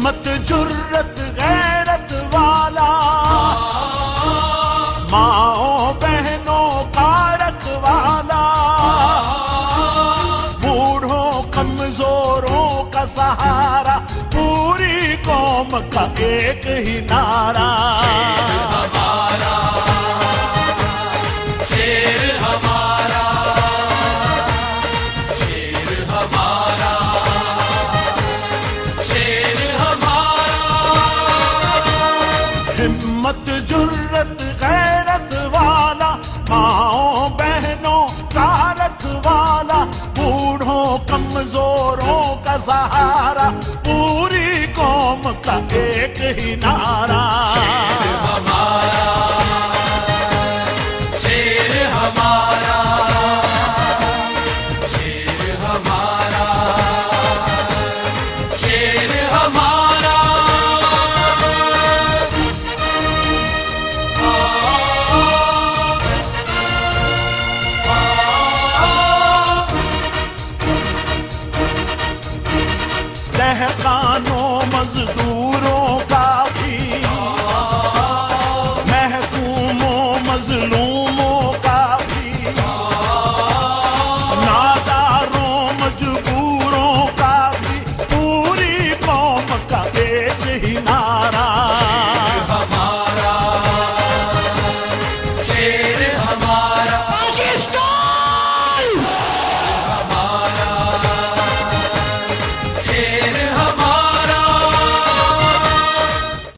हिम्मत जुर्रत गैरत वाला, माओ बहनों का रखवाला, बूढ़ों कमजोरों का सहारा, पूरी कौम का एक ही नारा। हिम्मत जुर्रत गैरत वाला, माओ बहनों का रखवाला, बूढ़ों कमजोरों का सहारा, पूरी कौम का एक ही नारा।